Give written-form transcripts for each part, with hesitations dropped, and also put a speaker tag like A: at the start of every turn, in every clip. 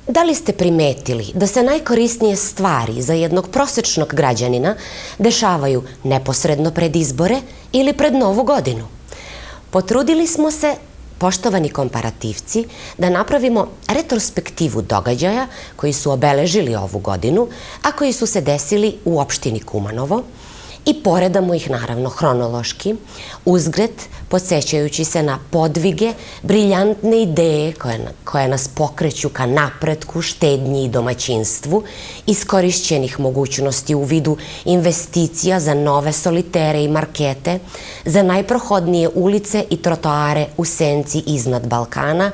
A: Da li ste primetili da se najkorisnije stvari za jednog prosečnog građanina dešavaju neposredno pred izbore ili pred Novu godinu? Potrudili smo se, poštovani komparativci, da napravimo retrospektivu događaja koji su obeležili ovu godinu, a koji su se desili u opštini Kumanovo, i poredamo ih naravno hronološki, uzgred podsećajući se na podvige, briljantne ideje koje nas pokreću ka napretku, štednji i domaćinstvu, iskorišćenih mogućnosti u vidu investicija za nove solitere i markete, za najprohodnije ulice i trotoare u senci iznad Balkana,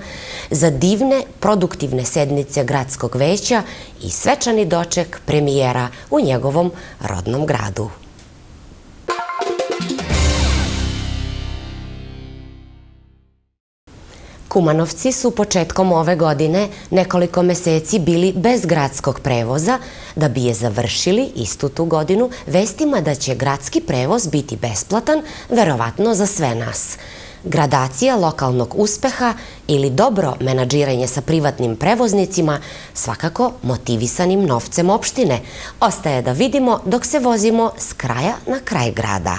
A: za divne, produktivne sednice gradskog veća i svečani doček premijera u njegovom rodnom gradu. Kumanovci su početkom ove godine nekoliko meseci bili bez gradskog prevoza, da bi je završili istu tu godinu vestima da će gradski prevoz biti besplatan, verovatno za sve nas. Gradacija lokalnog uspeha ili dobro menadžiranje sa privatnim prevoznicima, svakako motivisanim novcem opštine, ostaje da vidimo dok se vozimo s kraja na kraj grada.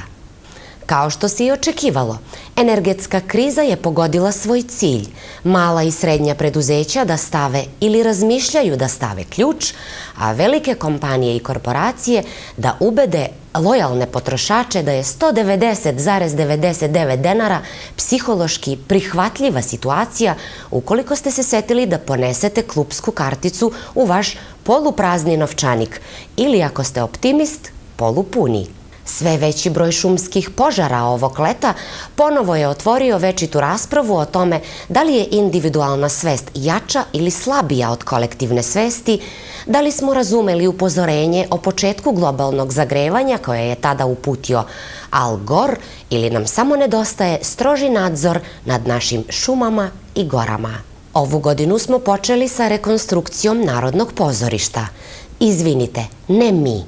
A: Kao što se i očekivalo, energetska kriza je pogodila svoj cilj. Mala i srednja preduzeća da stave ili razmišljaju da stave ključ, a velike kompanije i korporacije da ubede lojalne potrošače da je 190,99 dinara psihološki prihvatljiva situacija ukoliko ste se setili da ponesete klupsku karticu u vaš poluprazni novčanik ili, ako ste optimist, polupuni. Sve veći broj šumskih požara ovog leta ponovo je otvorio večitu raspravu o tome da li je individualna svest jača ili slabija od kolektivne svesti, da li smo razumeli upozorenje o početku globalnog zagrevanja koje je tada uputio Al Gore ili nam samo nedostaje stroži nadzor nad našim šumama i gorama. Ovu godinu smo počeli sa rekonstrukcijom Narodnog pozorišta. Izvinite, ne mi.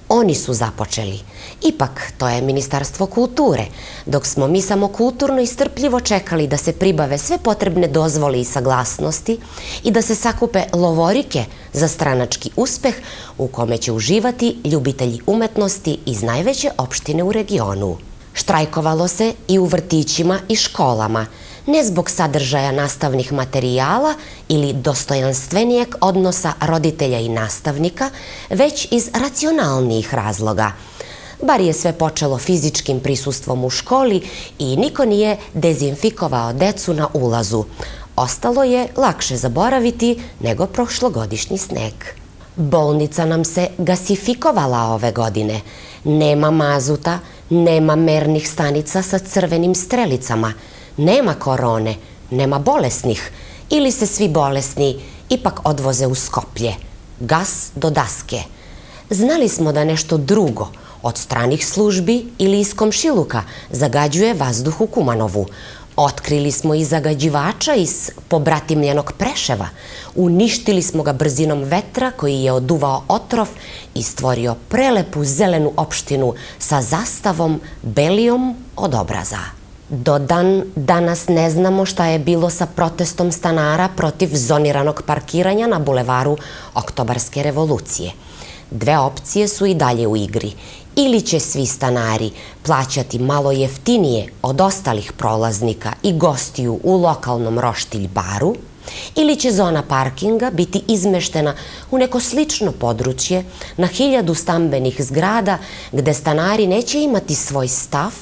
A: Oni su započeli. Ipak, to je Ministarstvo kulture, dok smo mi samo kulturno i strpljivo čekali da se pribave sve potrebne dozvole i saglasnosti i da se sakupe lovorike za stranački uspeh u kome će uživati ljubitelji umetnosti iz najveće opštine u regionu. Štrajkovalo se i u vrtićima i školama, ne zbog sadržaja nastavnih materijala ili dostojanstvenijeg odnosa roditelja i nastavnika, već iz racionalnijih razloga. Bar je sve počelo fizičkim prisustvom u školi i niko nije dezinfikovao decu na ulazu. Ostalo je lakše zaboraviti nego prošlogodišnji sneg. Bolnica nam se gasifikovala ove godine. Nema mazuta, nema mernih stanica sa crvenim strelicama, nema korone, nema bolesnih ili se svi bolesni ipak odvoze u Skoplje. Gas do daske. Znali smo da nešto drugo od stranih službi ili iz komšiluka zagađuje vazduh u Kumanovu. Otkrili smo i zagađivača iz pobratimljenog Preševa. Uništili smo ga brzinom vetra koji je oduvao otrov i stvorio prelepu zelenu opštinu sa zastavom belijom od obraza. Do dan danas ne znamo šta je bilo sa protestom stanara protiv zoniranog parkiranja na bulevaru Oktobarske revolucije. Dve opcije su i dalje u igri. Ili će svi stanari plaćati malo jeftinije od ostalih prolaznika i gostiju u lokalnom roštilj baru, ili će zona parkinga biti izmeštena u neko slično područje na 1000 stambenih zgrada gde stanari neće imati svoj stav,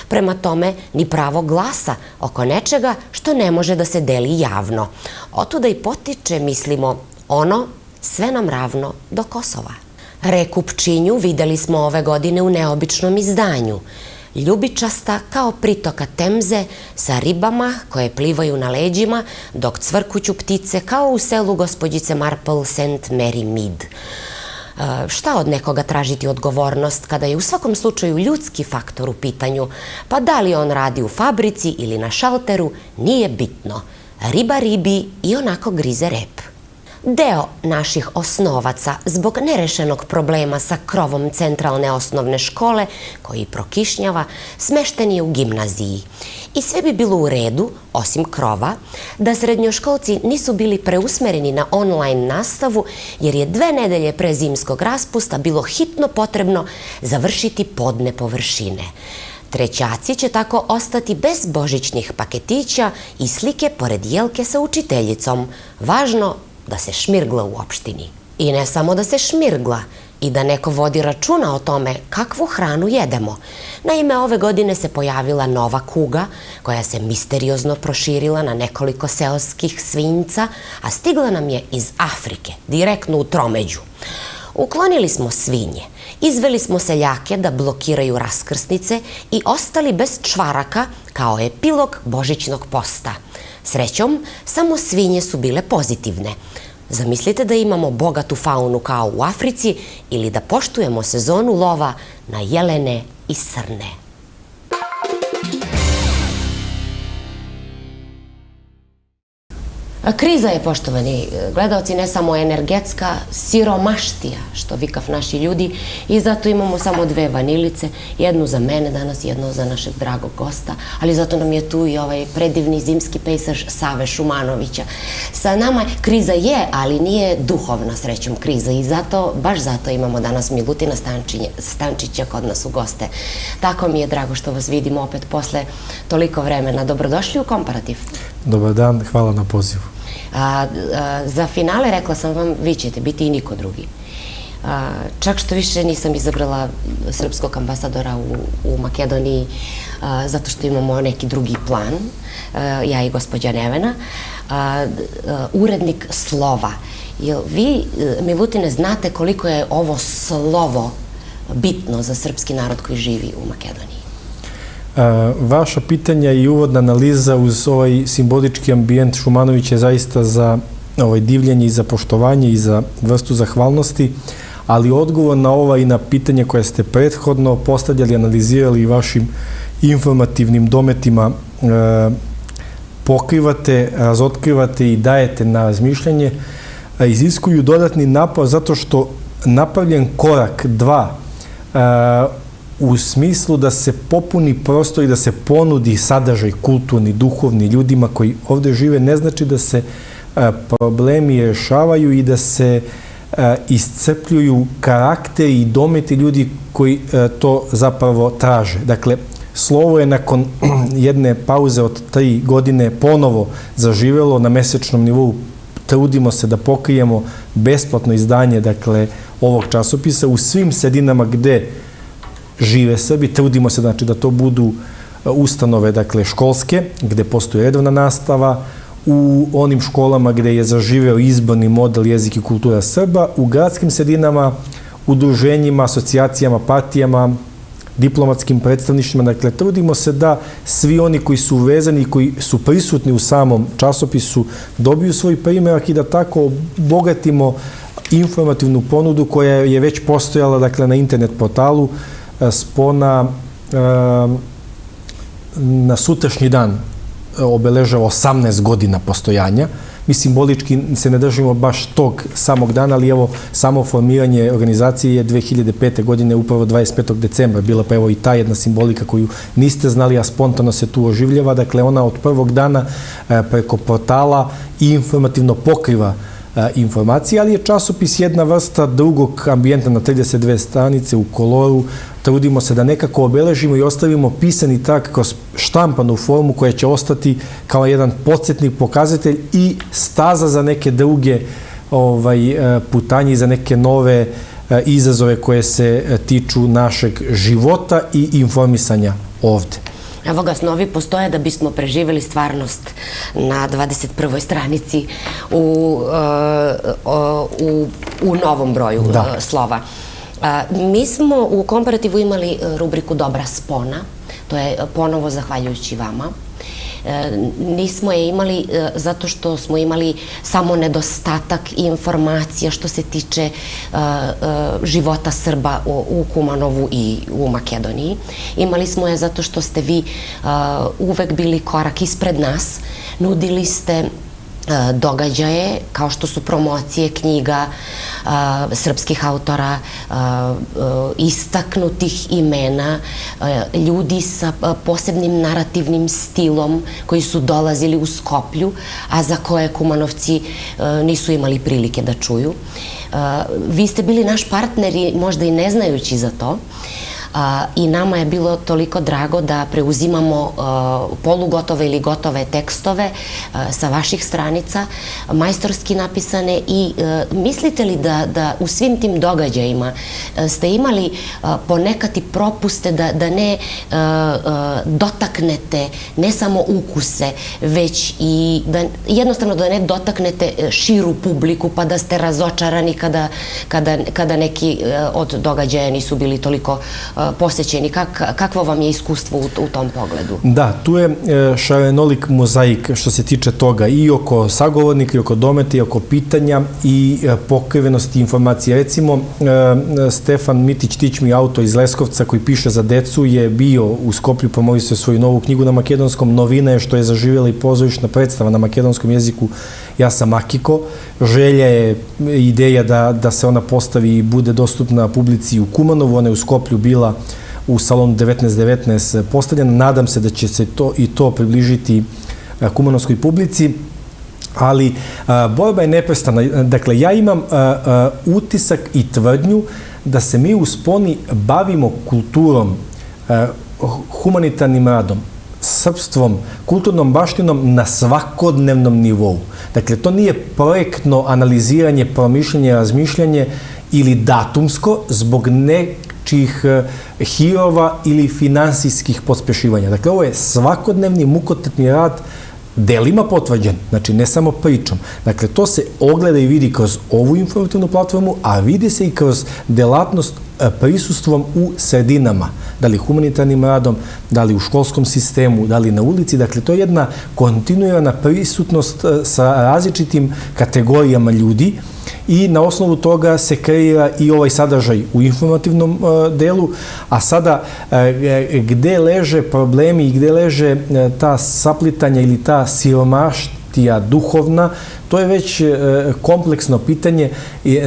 A: prema tome ni pravo glasa oko nečega što ne može da se deli javno. Otuda i potiče, mislimo, ono sve nam ravno do Kosova. Reku Pčinju videli smo ove godine u neobičnom izdanju. Ljubičasta kao pritoka Temze sa ribama koje plivaju na leđima dok cvrkuću ptice kao u selu gospođice Marple St. Mary Mead. Šta od nekoga tražiti odgovornost kada je u svakom slučaju ljudski faktor u pitanju, pa da li on radi u fabrici ili na šalteru, nije bitno. Riba ribi i onako grize rep. Deo naših osnovaca zbog nerešenog problema sa krovom centralne osnovne škole, koji prokišnjava, smešten je u gimnaziji. I sve bi bilo u redu, osim krova, da srednjoškolci nisu bili preusmereni na online nastavu, jer je 2 nedelje pre zimskog raspusta bilo hitno potrebno završiti podne površine. Trećaci će tako ostati bez božićnih paketića i slike pored jelke sa učiteljicom. Važno da se šmirgla u opštini. I ne samo da se šmirgla, i da neko vodi računa o tome kakvu hranu jedemo. Naime, ove godine se pojavila nova kuga koja se misteriozno proširila na nekoliko seoskih svinjca, a stigla nam je iz Afrike, direktno u tromeđu. Uklonili smo svinje, izveli smo seljake da blokiraju raskrsnice i ostali bez čvaraka kao epilog božićnog posta. Srećom, samo svinje su bile pozitivne. Zamislite da imamo bogatu faunu kao u Africi ili da poštujemo sezonu lova na jelene i srne. Kriza je, poštovani gledalci, ne samo energetska, siromaštija, što vikaf naši ljudi, i zato imamo samo 2 vanilice, jednu za mene danas, jednu za našeg dragog gosta, ali zato nam je tu i ovaj predivni zimski pejsaž Save Šumanovića. Sa nama kriza je, ali nije duhovna, srećom, kriza, i zato, baš zato imamo danas Milutina Stančića kod nas u goste. Tako mi je drago što vas vidimo opet posle toliko vremena. Dobrodošli u Komparativ.
B: Dobar dan, hvala na pozivu.
A: Za finale, rekla sam vam, vi ćete biti i niko drugi. Čak što više nisam izabrala srpskog ambasadora u Makedoniji, zato što imamo neki drugi plan, ja i gospođa Nevena, urednik slova. Vi, Milutine, znate koliko je ovo slovo bitno za srpski narod koji živi u Makedoniji?
B: Vaša pitanja i uvodna analiza uz ovaj simbolički ambijent Šumanovića je zaista za divljenje i za poštovanje i za vrstu zahvalnosti, ali odgovor na ova i na pitanje koje ste prethodno postavljali, analizirali i vašim informativnim dometima pokrivate, razotkrivate i dajete na razmišljanje, iziskuju dodatni napor zato što napravljen korak 2 u smislu da se popuni prostor i da se ponudi sadržaj kulturni, duhovni ljudima koji ovde žive, ne znači da se problemi rešavaju i da se iscrpljuju karakteri i dometi ljudi koji to zapravo traže. Dakle, slovo je nakon jedne pauze od 3 godine ponovo zaživelo na mesečnom nivou. Trudimo se da pokrijemo besplatno izdanje, dakle, ovog časopisa u svim sredinama gde žive Srbi. Trudimo se, znači, da to budu ustanove, dakle, školske, gde postoji redovna nastava, u onim školama gde je zaživeo izborni model jezik i kultura Srba, u gradskim sredinama, udruženjima, asocijacijama, partijama, diplomatskim predstavništvima. Dakle, trudimo se da svi oni koji su vezani i koji su prisutni u samom časopisu dobiju svoj primjerak i da tako obogatimo informativnu ponudu koja je već postojala, dakle, na internet portalu Spona. Na sutrašnji dan obeležava 18 godina postojanja. Mi simbolički se ne držimo baš tog samog dana, ali evo, samo formiranje organizacije je 2005. godine, upravo 25. decembra bila, pa evo i ta jedna simbolika koju niste znali, a spontano se tu oživljava. Dakle, ona od prvog dana preko portala i informativno pokriva informacije, ali je časopis jedna vrsta drugog ambijenta na 32 stranice u koloru. Trudimo se da nekako obeležimo i ostavimo pisani trag kroz štampanu formu koja će ostati kao jedan podsjetnik, pokazatelj i staza za neke druge putanje i za neke nove izazove koje se tiču našeg života i informisanja ovde.
A: Evo ga, snovi postoje da bismo preživjeli stvarnost na 21. stranici u novom broju slova. Mi smo u Komparativu imali rubriku Dobra spona, to je ponovo zahvaljujući vama. Nismo je imali zato što smo imali samo nedostatak informacija što se tiče života Srba u Kumanovu i u Makedoniji. Imali smo je zato što ste vi uvek bili korak ispred nas, nudili ste događaje kao što su promocije knjiga srpskih autora, istaknutih imena, ljudi sa posebnim narativnim stilom koji su dolazili u Skoplju, a za koje Kumanovci nisu imali prilike da čuju. Vi ste bili naš partner i možda i ne znajući za to. I nama je bilo toliko drago da preuzimamo polugotove ili gotove tekstove sa vaših stranica, majstorski napisane, i mislite li da u svim tim događajima ste imali ponekad i propuste da ne dotaknete ne samo ukuse, već i jednostavno da ne dotaknete širu publiku, pa da ste razočarani kada neki od događaja nisu bili toliko posećeni? Kakvo vam je iskustvo u tom pogledu?
B: Da, tu je šarenolik mozaik što se tiče toga, i oko sagovornika, i oko dometa, i oko pitanja, i pokrivenosti informacije. Recimo, Stefan Mitić-Tićmi, autor iz Leskovca koji piše za decu, je bio u Skoplju, promovisao svoju novu knjigu na makedonskom. Novina je što je zaživjela i pozorišna predstava na makedonskom jeziku Ja sam Akiko. Želja je, ideja da se ona postavi i bude dostupna publici u Kumanovu. Ona je u Skoplju bila u salonu 1919 postavljena. Nadam se da će se to približiti kumanovskoj publici, ali borba je neprestana. Dakle, ja imam utisak i tvrdnju da se mi u Sponi bavimo kulturom, humanitarnim radom, srpstvom, kulturnom baštinom na svakodnevnom nivou. Dakle, to nije projektno analiziranje, promišljanje, razmišljanje ili datumsko zbog nečih hirova ili finansijskih pospešivanja. Dakle, ovo je svakodnevni mukotrpni rad, delima potvrđen, znači ne samo pričom. Dakle, to se ogleda i vidi kroz ovu informativnu platformu, a vidi se i kroz delatnost prisustvom u sredinama. Da li humanitarnim radom, da li u školskom sistemu, da li na ulici. Dakle, to je jedna kontinuirana prisutnost sa različitim kategorijama ljudi i na osnovu toga se kreira i ovaj sadržaj u informativnom delu. A sada, gde leže problemi i gde leže ta saplitanja ili ta siromaštija duhovna, to je već kompleksno pitanje.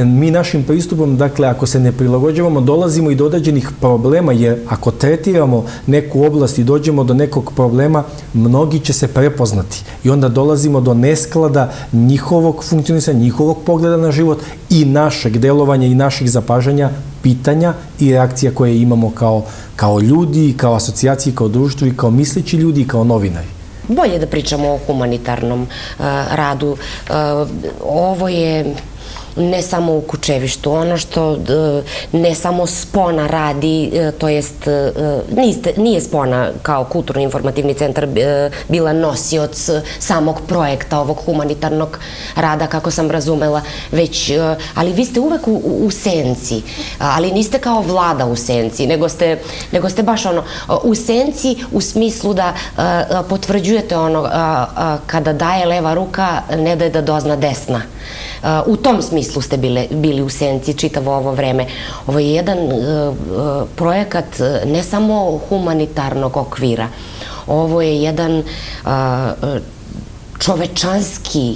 B: Mi našim pristupom, dakle, ako se ne prilagođavamo, dolazimo i do određenih problema, jer ako tretiramo neku oblast i dođemo do nekog problema, mnogi će se prepoznati. I onda dolazimo do nesklada njihovog funkcionisanja, njihovog pogleda na život i našeg delovanja i naših zapažanja, pitanja i reakcija koje imamo kao ljudi, kao asocijacije, kao društvo i kao misleći ljudi i kao novinari.
A: Bolje da pričamo o humanitarnom radu. Ovo je ne samo u Kučevištu. Ono što ne samo Spona radi, to jest nije Spona kao kulturno-informativni centar bila nosioc samog projekta ovog humanitarnog rada, kako sam razumela, ali vi ste uvek u senci, ali niste kao vlada u senci, nego ste baš u senci u smislu da potvrđujete ono kada daje leva ruka, ne daje da dozna desna. U tom smislu ste bili u senci čitavo ovo vreme. Ovo je jedan projekat ne samo humanitarnog okvira, ovo je jedan čovečanski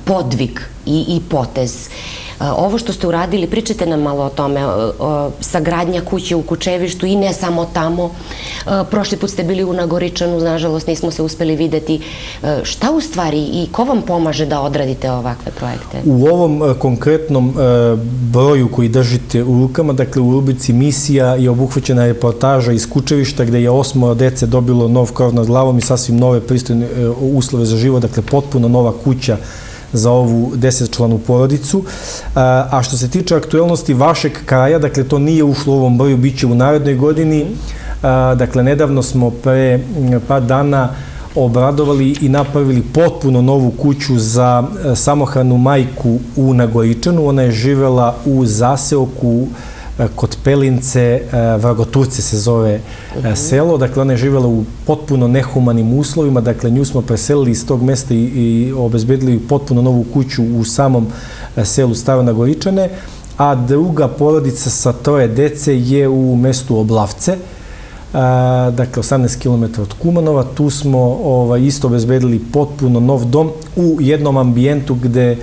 A: podvig i potez. Ovo što ste uradili, pričajte nam malo o tome, sagradnja kuće u Kučevištu i ne samo tamo. Prošli put ste bili u Nagoričanu, nažalost nismo se uspeli videti. Šta u stvari i ko vam pomaže da odradite ovakve projekte?
B: U ovom konkretnom broju koji držite u rukama, dakle u rubrici Misija, je obuhvaćena reportaža iz Kučevišta gde je 8 dece dobilo nov krov nad glavom i sasvim nove pristojne uslove za život, dakle potpuno nova kuća za ovu 10-članu porodicu. A što se tiče aktuelnosti vašeg kraja, dakle to nije ušlo u ovom broju, bit će u narednoj godini. Dakle, nedavno smo pre par dana obradovali i napravili potpuno novu kuću za samohranu majku u Nagoričanu. Ona je živela u zaseoku kod Pelince, Vragoturce se zove selo. Dakle, ona je živela u potpuno nehumanim uslovima. Dakle, nju smo preselili iz tog mesta i obezbedili potpuno novu kuću u samom selu Staro Nagoričane. A druga porodica sa 3 dece je u mestu Oblavce. dakle 18 km od Kumanova. Tu smo isto obezbedili potpuno nov dom u jednom ambijentu gde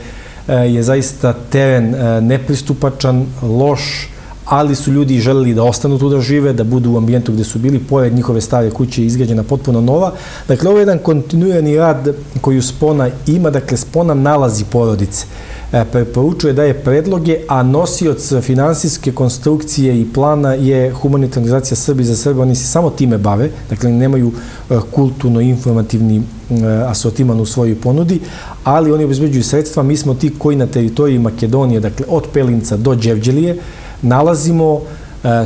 B: je zaista teren nepristupačan, loš, ali su ljudi želeli da ostanu tu da žive, da budu u ambijentu gde su bili. Pored njihove stare kuće je izgrađena potpuno nova. Dakle, ovo je jedan kontinuirani rad koju Spona ima. Dakle, Spona nalazi porodice, preporučuje, daje predloge, a nosioc finansijske konstrukcije i plana je Humanitarna organizacija Srbi za Srbe. Oni se samo time bave, dakle nemaju kulturno-informativni asortiman u svojoj ponudi, ali oni obezbeđuju sredstva. Mi smo ti koji na teritoriji Makedonije, dakle od Pelinca do Đevđelije, nalazimo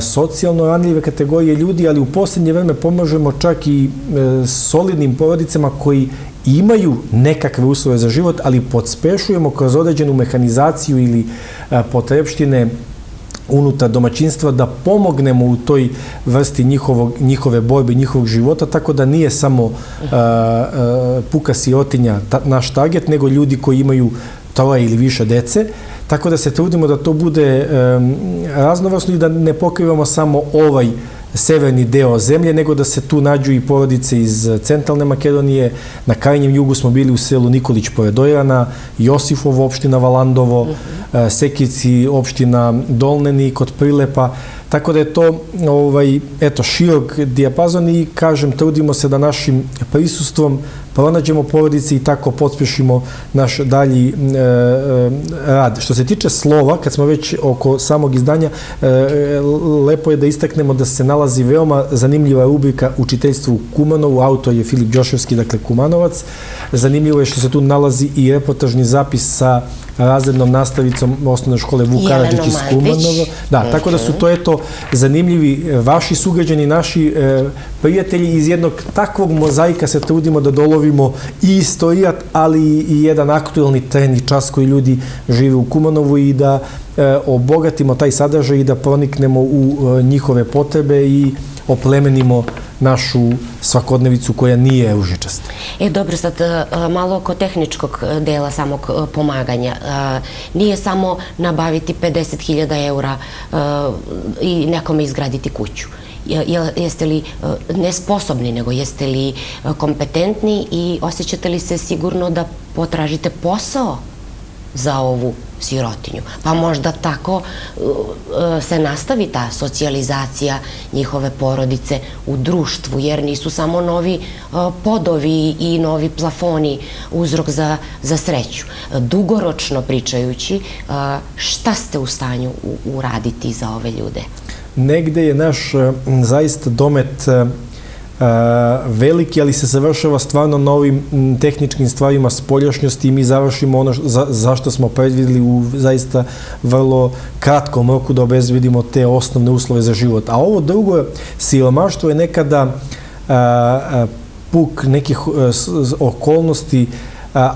B: socijalno ranljive kategorije ljudi, ali u posljednje vreme pomažemo čak i solidnim porodicama koji imaju nekakve uslove za život, ali podspešujemo kroz određenu mehanizaciju ili potrebštine unutar domaćinstva da pomognemo u toj vrsti njihove borbe, njihovog života, tako da nije samo puka sirotinja naš target, nego ljudi koji imaju troje ili više dece. Tako da se trudimo da to bude raznovrsno i da ne pokrivamo samo ovaj severni deo zemlje, nego da se tu nađu i porodice iz centralne Makedonije. Na krajnjem jugu smo bili u selu Nikolić pored Ojrana, Josifovo, opština Valandovo, Sekici, opština Dolneni, kod Prilepa. Tako da je to širok dijapazon i, kažem, trudimo se da našim prisustvom pronađemo porodice i tako pospešimo naš dalji rad. Što se tiče slova, kad smo već oko samog izdanja, lepo je da istaknemo da se nalazi veoma zanimljiva rubrika Učiteljstvo u Kumanovu, autor je Filip Đoševski, dakle Kumanovac. Zanimljivo je što se tu nalazi i reportažni zapis sa razrednom nastavicom osnovne škole Vuk Karadžić iz Kumanova. Da, tako da su to zanimljivi vaši sugrađani, naši prijatelji. Iz jednog takvog mozaika se trudimo da dolovimo i istorijat, ali i jedan aktuelni trend i čas koji ljudi žive u Kumanovu i da obogatimo taj sadržaj i da proniknemo u njihove potrebe i oplemenimo našu svakodnevicu koja nije ružičasta.
A: Dobro, sad malo oko tehničkog dela samog pomaganja. Nije samo nabaviti 50.000 eura i nekome izgraditi kuću. Jeste li nesposobni, nego jeste li kompetentni i osjećate li se sigurno da potražite posao za ovu sirotinju? Pa možda tako se nastavi ta socijalizacija njihove porodice u društvu, jer nisu samo novi podovi i novi plafoni uzrok za sreću. Dugoročno pričajući, šta ste u stanju uraditi za ove ljude?
B: Negde je naš zaista domet veliki, ali se završava stvarno na ovim tehničkim stvarima spoljašnjosti i mi završimo ono zašto smo predvideli u zaista vrlo kratkom roku da obezbedimo te osnovne uslove za život. A ovo drugo, siromaštvo je nekada puk nekih okolnosti,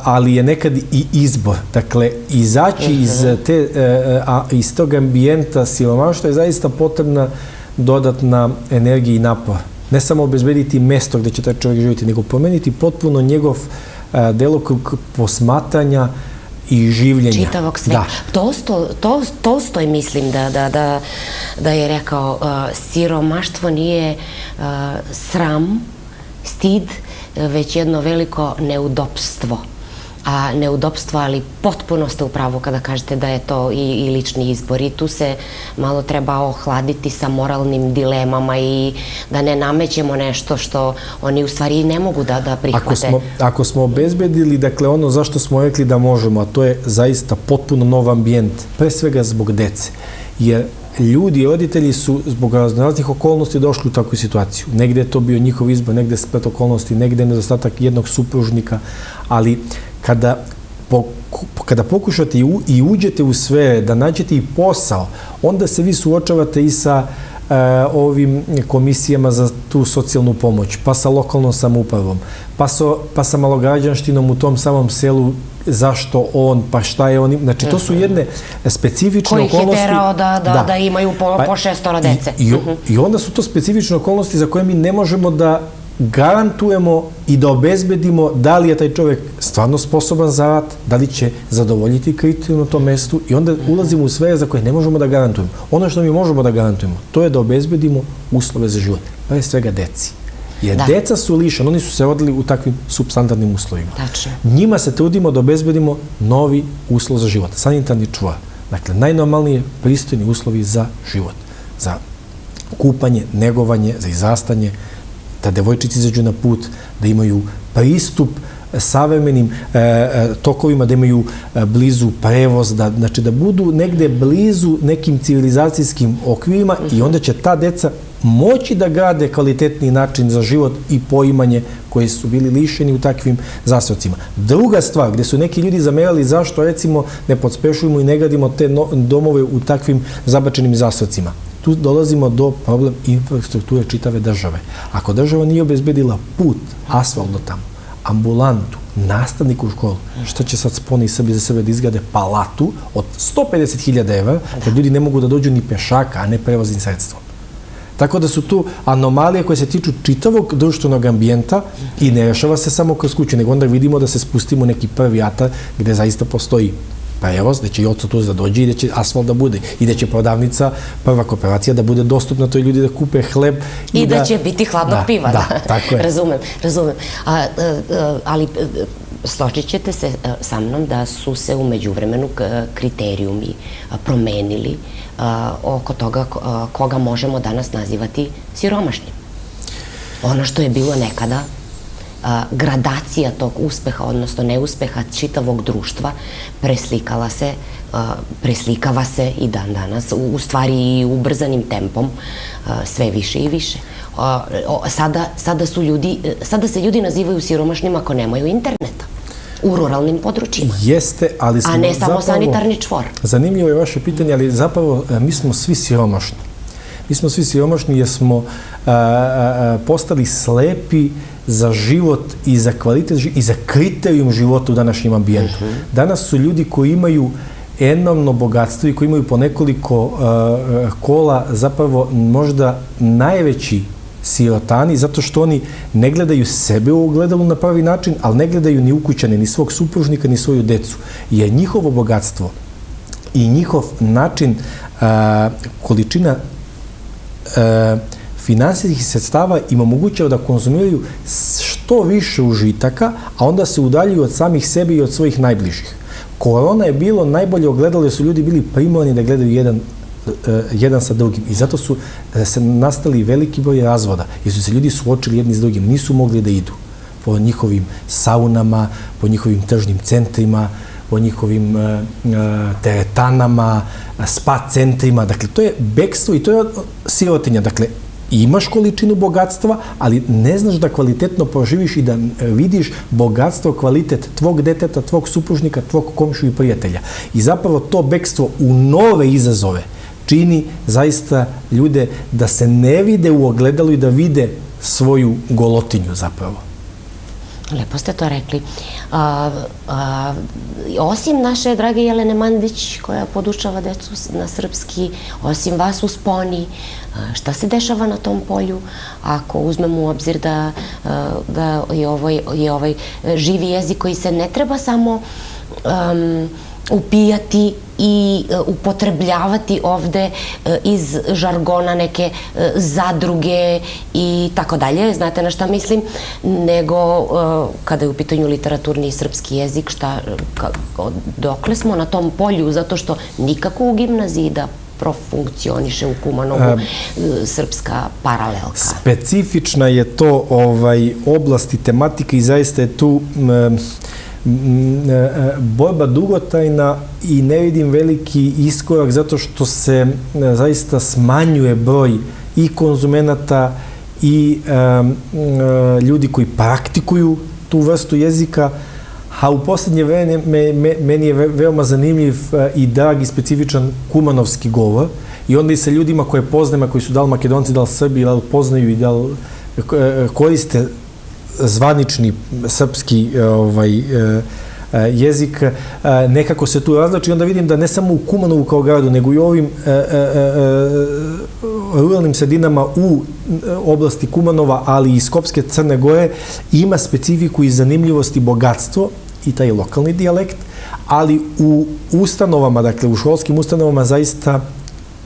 B: ali je nekad i izbor. Dakle, izaći iz tog ambijenta siromaštva je zaista potrebna dodatna energija i napor. Ne samo obezbediti mesto gde će taj čovjek živjeti, nego promeniti potpuno njegov delokrug posmatranja i življenja.
A: Čitavog sveta. Tolstoj mislim da je rekao, siromaštvo nije sram, stid, već jedno veliko neudobstvo. A neudobstvo, ali potpuno ste u pravu kada kažete da je to i lični izbor. I tu se malo treba ohladiti sa moralnim dilemama i da ne namećemo nešto što oni u stvari ne mogu da prihvate.
B: Ako smo obezbedili, dakle, ono zašto smo rekli da možemo, a to je zaista potpuno nov ambijent, pre svega zbog dece. Jer ljudi i roditelji su zbog raznih okolnosti došli u takvu situaciju. Negde je to bio njihov izbor, negde je splet okolnosti, negde je nedostatak jednog supružnika, ali kada pokušate i uđete u sve, da nađete i posao, onda se vi suočavate i sa ovim komisijama za tu socijalnu pomoć, pa sa lokalnom samoupravom, pa sa malograđanštinom u tom samom selu, zašto on, pa šta je on. Znači, to su jedne specifične okolnosti.
A: Koji ih je terao da imaju po 6 dece.
B: I onda su to specifične okolnosti za koje mi ne možemo da garantujemo i da obezbedimo da li je taj čovjek stvarno sposoban za rad, da li će zadovoljiti kriterijum na tom mestu i onda ulazimo u sfere za koje ne možemo da garantujemo. Ono što mi možemo da garantujemo, to je da obezbedimo uslove za život, pre svega deci. Jer deca su lišena, oni su se rodili u takvim substandardnim uslovima.
A: Tačno.
B: Njima se trudimo da obezbedimo novi uslov za život, sanitarni čuvar. Dakle, najnormalnije pristojni uslovi za život, za kupanje, negovanje, za izrastanje, da devojčici izađu na put, da imaju pristup savremenim tokovima, da imaju blizu prevoz, znači da budu negde blizu nekim civilizacijskim okvirima i onda će ta deca moći da grade kvalitetni način za život i poimanje koji su bili lišeni u takvim zasocima. Druga stvar, gde su neki ljudi zamerali zašto, recimo, ne podspešujemo i ne gradimo te domove u takvim zabačenim zasocima. Tu dolazimo do problem infrastrukture čitave države. Ako država nije obezbedila put, asfalt do tamo, ambulantu, nastavniku u školu, šta će sad Sponi Srbi za sebe da izgrade palatu od 150.000 evra, kad ljudi ne mogu da dođu ni pešaka, a ne prevoznim sredstvom. Tako da su tu anomalije koje se tiču čitavog društvenog ambijenta i ne rešava se samo kroz kuću, nego onda vidimo da se spustimo neki prvi atar gde zaista postoji prevoz, da će i odsutuz da dođe i da će asfalt da bude i da će prodavnica, prva kooperacija da bude dostupna toj ljudi da kupe hleb.
A: I da će biti hladnog piva.
B: Da, tako je.
A: Razumem. Ali složit ćete se sa mnom da su se u međuvremenu kriterijumi promenili oko toga koga možemo danas nazivati siromašnim. Ono što je bilo nekada gradacija tog uspeha, odnosno neuspeha čitavog društva preslikava se i dan danas, u stvari i ubrzanim tempom, sve više i više. Sada se ljudi nazivaju siromašnim ako nemaju interneta u ruralnim područjima.
B: Jeste, ali smo zapravo...
A: A ne samo sanitarni čvor.
B: Zanimljivo je vaše pitanje, ali zapravo mi smo svi siromašni. Mi smo svi siromašni jer smo postali slepi za život i za kvalitet i za kriterijum života u današnjem ambijentu. Danas su ljudi koji imaju enormno bogatstvo i koji imaju po nekoliko kola zapravo možda najveći sirotani, zato što oni ne gledaju sebe u ogledalu na pravi način, ali ne gledaju ni ukućane, ni svog supružnika, ni svoju decu. Jer njihovo bogatstvo i njihov način, količina finansijskih sredstava im omogućava da konzumiraju što više užitaka, a onda se udaljuju od samih sebi i od svojih najbližih. Korona je bilo najbolje ogledalo jer su ljudi bili primorani da gledaju jedan sa drugim i zato su se nastali veliki broj razvoda jer su se ljudi suočili jedni s drugim, nisu mogli da idu po njihovim saunama, po njihovim tržnim centrima, po njihovim teretanama, spa centrima. Dakle, to je bekstvo i to je sirotinja. Dakle, imaš količinu bogatstva, ali ne znaš da kvalitetno proživiš i da vidiš bogatstvo, kvalitet tvog deteta, tvog supružnika, tvog komšu i prijatelja. I zapravo to bekstvo u nove izazove čini zaista ljude da se ne vide u ogledalu i da vide svoju golotinju zapravo.
A: Lepo ste to rekli. Osim naše drage Jelene Mandić, koja podučava decu na srpski, osim vas u Sponi, šta se dešava na tom polju ako uzmemo u obzir da je ovaj živi jezik koji se ne treba samo upijati i upotrebljavati ovde iz žargona neke zadruge i tako dalje, znate na šta mislim, nego kada je u pitanju literaturni i srpski jezik, dokle smo na tom polju, zato što nikako u gimnaziji da profunkcioniše u Kumanovu srpska paralelka.
B: Specifična je to oblast i tematika i zaista je tu borba dugotrajna i ne vidim veliki iskorak zato što se zaista smanjuje broj i konzumenata i ljudi koji praktikuju tu vrstu jezika, a u posljednje vreme meni je veoma zanimljiv i drag i specifičan kumanovski govor i onda i sa ljudima koje poznajem, koji su da li Makedonci, da li Srbi, da li poznaju i da li koriste zvanični srpski jezik, nekako se tu razlači i onda vidim da ne samo u Kumanovu kao gradu, nego i u ovim ruralnim sredinama u oblasti Kumanova, ali i Skopske, Crne Gore, ima specifiku i zanimljivost i bogatstvo i taj lokalni dijalekt, ali u ustanovama, dakle u školskim ustanovama zaista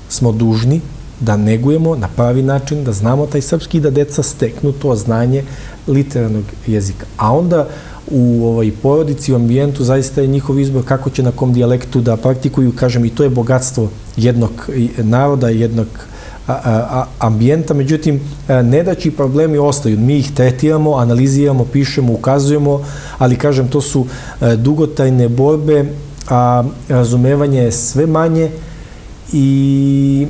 B: smo dužni da negujemo na pravi način, da znamo taj srpski i da deca steknu to znanje literarnog jezika. A onda u porodici, u ambijentu zaista je njihov izbor kako će na kom dijalektu da praktikuju, kažem, i to je bogatstvo jednog naroda, jednog ambijenta, međutim, nedaći problemi ostaju. Mi ih tretiramo, analiziramo, pišemo, ukazujemo, ali, kažem, to su dugotrajne borbe, a razumevanje je sve manje i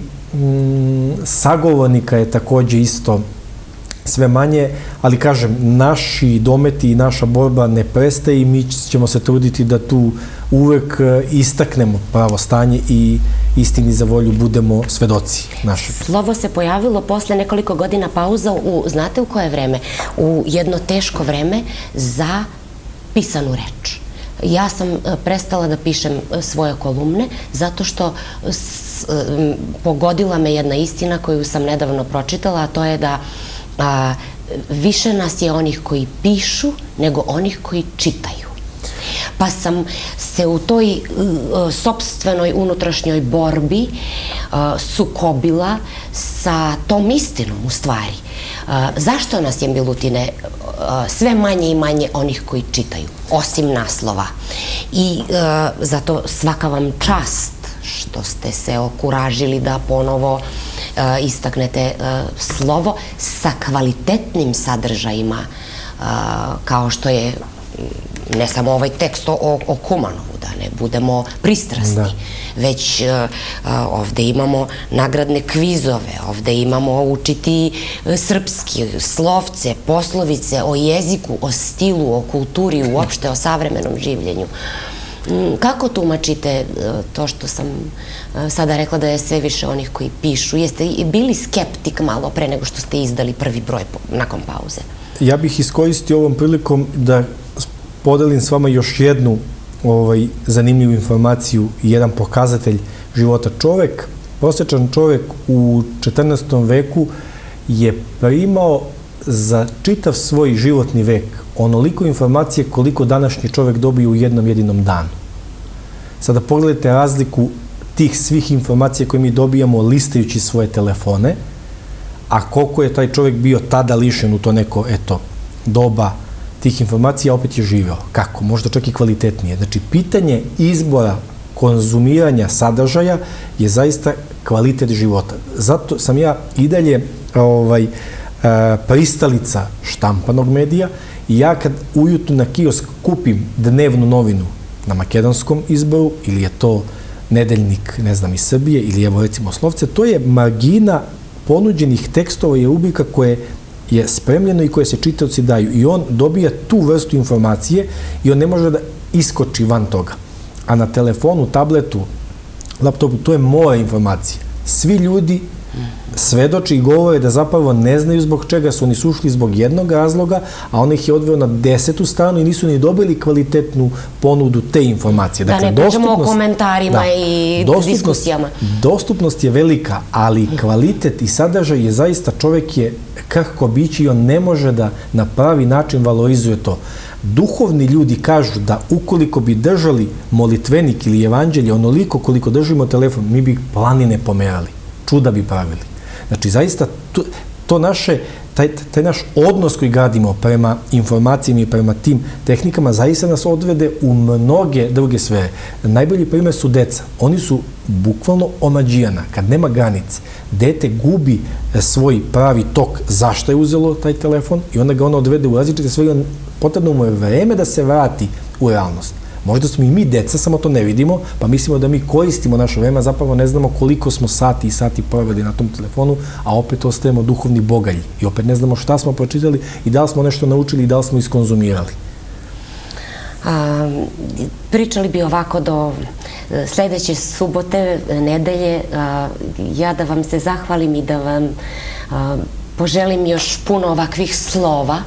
B: sagovornika je takođe isto sve manje, ali, kažem, naši dometi i naša borba ne prestaje i mi ćemo se truditi da tu uvek istaknemo pravo stanje i istini za volju budemo svedoci našeg.
A: Slovo se pojavilo posle nekoliko godina pauza znate u koje vreme? U jedno teško vreme za pisanu reč. Ja sam prestala da pišem svoje kolumne zato što pogodila me jedna istina koju sam nedavno pročitala, a to je da više nas je onih koji pišu nego onih koji čitaju. Pa sam se u toj sopstvenoj unutrašnjoj borbi sukobila sa tom istinom u stvari. Zašto nas je, Milutine, sve manje i manje onih koji čitaju, osim naslova? I zato svaka vam čast što ste se okuražili da ponovo istaknete slovo sa kvalitetnim sadržajima, kao što je ne samo ovaj tekst o Kumanovu, da ne budemo pristrasni, već ovde imamo nagradne kvizove, ovde imamo učiti srpski, slovce, poslovice, o jeziku, o stilu, o kulturi, uopšte o savremenom življenju. Kako tumačite to što sam sada rekla da je sve više onih koji pišu? Jeste i bili skeptik malo pre nego što ste izdali prvi broj nakon pauze? Ja bih iskoristio ovom prilikom da podelim s vama još jednu zanimljivu informaciju i jedan pokazatelj života. Prosječan čovek u 14. veku je primao za čitav svoj životni vek onoliko informacije koliko današnji čovek dobije u jednom jedinom danu. Sada pogledajte razliku tih svih informacija koje mi dobijamo listajući svoje telefone, a koliko je taj čovek bio tada lišen u to neko, doba tih informacija, opet je živeo. Kako? Možda čak i kvalitetnije. Znači, pitanje izbora konzumiranja sadržaja je zaista kvalitet života. Zato sam ja i dalje pristalica štampanog medija i ja kad ujutru na kiosk kupim dnevnu novinu na makedonskom izboru ili je to nedeljnik, ne znam, iz Srbije ili evo recimo Slovce, to je margina ponuđenih tekstova i rubrika koje je spremljeno i koje se čitaoci daju i on dobija tu vrstu informacije i on ne može da iskoči van toga. A na telefonu, tabletu, laptopu, to je more informacije. Svi ljudi svedoče i govore da zapravo ne znaju zbog čega su oni sušli zbog jednog razloga, a on ih je odveo na 10. stranu i nisu ni dobili kvalitetnu ponudu te informacije. Da ne pričamo o komentarima i diskusijama.
B: Dostupnost je velika, ali kvalitet i sadržaj je zaista, čovek je krhko biće i on ne može da na pravi način valorizuje to. Duhovni ljudi kažu da ukoliko bi držali molitvenik ili evanđelje onoliko koliko držimo telefon, mi bi planine pomerali, čuda bi pravili. Znači, zaista, to naše, taj naš odnos koji gradimo prema informacijama i prema tim tehnikama zaista nas odvede u mnoge druge sfere. Najbolji primjer su deca. Oni su bukvalno omađijana. Kad nema granice, dete gubi svoj pravi tok zašto je uzelo taj telefon i onda ga ono odvede u različite sfere. Potrebno mu je vreme da se vrati u realnost. Možda smo i mi deca, samo to ne vidimo, pa mislimo da mi koristimo naše vreme, a zapravo ne znamo koliko smo sati i sati proveli na tom telefonu, a opet ostajemo duhovni bogalji. I opet ne znamo šta smo pročitali i da li smo nešto naučili i da li smo iskonzumirali.
A: Pričali bi ovako do sledeće subote, nedelje. Ja da vam se zahvalim i da vam poželim još puno ovakvih slova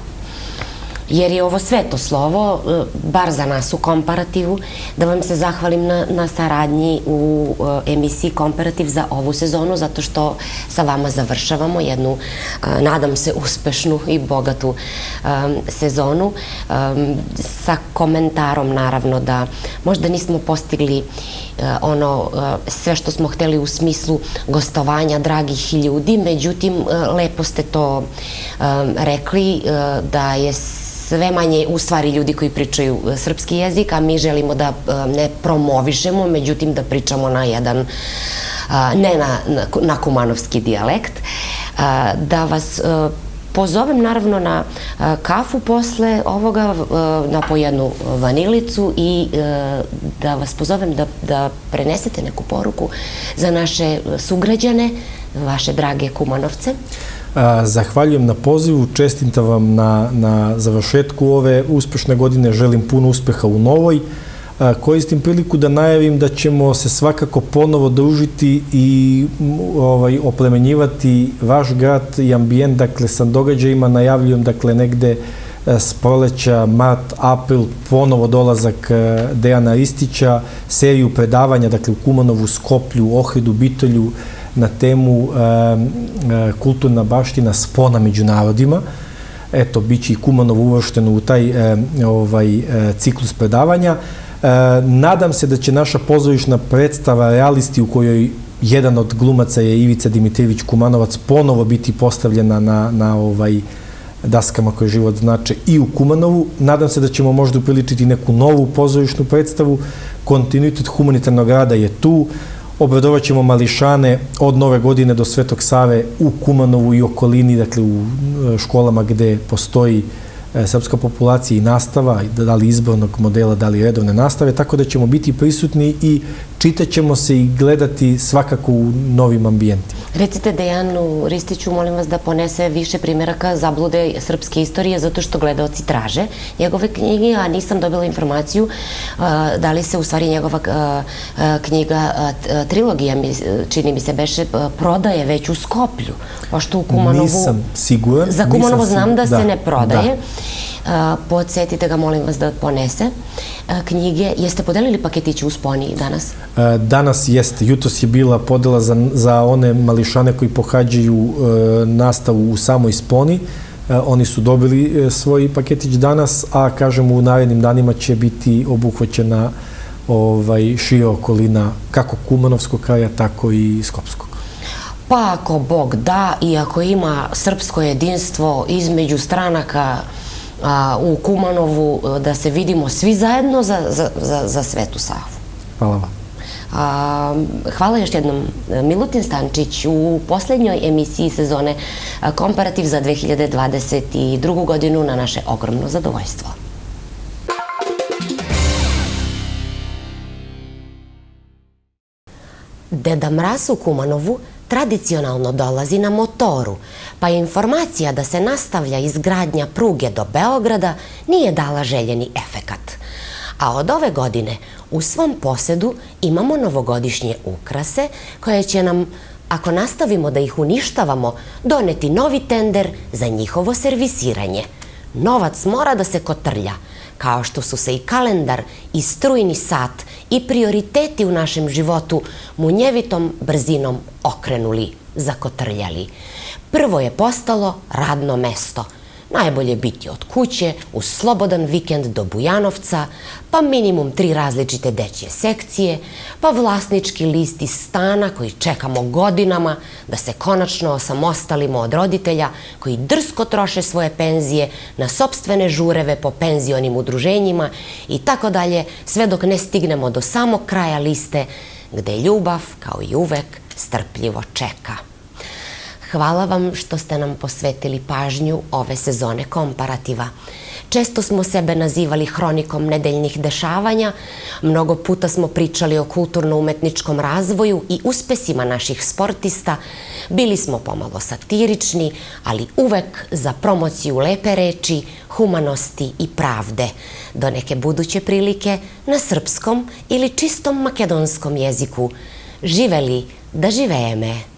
A: jer je ovo sveto slovo, bar za nas u Komparativu, da vam se zahvalim na saradnji u emisiji Komparativ za ovu sezonu, zato što sa vama završavamo jednu, nadam se, uspešnu i bogatu sezonu, sa komentarom naravno da možda nismo postigli ono sve što smo hteli u smislu gostovanja dragih ljudi, međutim lepo ste to rekli da je sve manje u stvari ljudi koji pričaju srpski jezik, a mi želimo da ne promovišemo, međutim da pričamo na jedan, ne na kumanovski dijalekt, da vas pozovem naravno na kafu posle ovoga, na po jednu vanilicu i da vas pozovem da prenesete neku poruku za naše sugrađane, vaše drage Kumanovce.
B: Zahvaljujem na pozivu, čestitam vam na završetku ove uspešne godine, želim puno uspeha u novoj. Koristim priliku da najavim da ćemo se svakako ponovo družiti i oplemenjivati vaš grad i ambijent, dakle sa događajima najavljujem, dakle negde s proleća, mart, april, ponovo dolazak Dejana Ristića, seriju predavanja, dakle u Kumanovu, Skoplju, Ohridu, Bitolju, na temu kulturna baština spona među narodima. Eto, bit će i Kumanovo uvršteno u taj ciklus predavanja. Nadam se da će naša pozorišna predstava Realisti, u kojoj jedan od glumaca je Ivica Dimitrijević Kumanovac, ponovo biti postavljena na daskama koje život znače i u Kumanovu. Nadam se da ćemo možda upriličiti neku novu pozorišnu predstavu. Kontinuitet humanitarnog rada je tu. Obradovat ćemo mališane od Nove godine do Svetog Save u Kumanovu i okolini, dakle u školama gde postoji srpska populacija i nastava, da li izbornog modela, da li redovne nastave, tako da ćemo biti prisutni i čitat ćemo se i gledati svakako u novim ambijentima.
A: Recite Dejanu Ristiću, molim vas da ponese više primjeraka zablude srpske istorije, zato što gledaoci traže njegove knjige, a nisam dobila informaciju da li se u stvari njegova knjiga, trilogija, čini mi se, beše, prodaje već u Skoplju, pošto u Kumanovu...
B: Nisam siguran.
A: Za Kumanovo znam da se ne prodaje. Podsjetite ga, molim vas, da ponese knjige. Jeste podelili paketiće u Sponi danas?
B: Danas jeste. Jutros je bila podela za one mališane koji pohađaju nastavu u samoj Sponi. Oni su dobili svoj paketić danas, a kažem u narednim danima će biti obuhvaćena šira okolina kako Kumanovskog kraja, tako i Skopskog.
A: Pa ako Bog da i ako ima srpsko jedinstvo između stranaka u Kumanovu, da se vidimo svi zajedno za Svetu Savu.
B: Hvala vam.
A: Hvala još jednom. Milutin Stančić u poslednjoj emisiji sezone Komparativ za 2022. godinu na naše ogromno zadovoljstvo. Deda Mraz u Kumanovu tradicionalno dolazi na motoru, pa informacija da se nastavlja izgradnja pruge do Beograda nije dala željeni efekat. A od ove godine u svom posedu imamo novogodišnje ukrase koje će nam, ako nastavimo da ih uništavamo, doneti novi tender za njihovo servisiranje. Novac mora da se kotrlja, kao što su se i kalendar i strujni sat i prioriteti u našem životu munjevitom brzinom okrenuli, zakotrljali. Prvo je postalo radno mesto. Najbolje biti od kuće, uz slobodan vikend do Bujanovca, pa minimum 3 različite dečje sekcije, pa vlasnički list iz stana koji čekamo godinama da se konačno osamostalimo od roditelja koji drsko troše svoje penzije na sopstvene žureve po penzionim udruženjima i tako dalje, sve dok ne stignemo do samog kraja liste gde ljubav, kao i uvek, strpljivo čeka. Hvala vam što ste nam posvetili pažnju ove sezone Komparativa. Često smo sebe nazivali hronikom nedeljnih dešavanja, mnogo puta smo pričali o kulturno-umetničkom razvoju i uspesima naših sportista, bili smo pomalo satirični, ali uvek za promociju lepe reči, humanosti i pravde. Do neke buduće prilike na srpskom ili čistom makedonskom jeziku. Živeli da živejeme!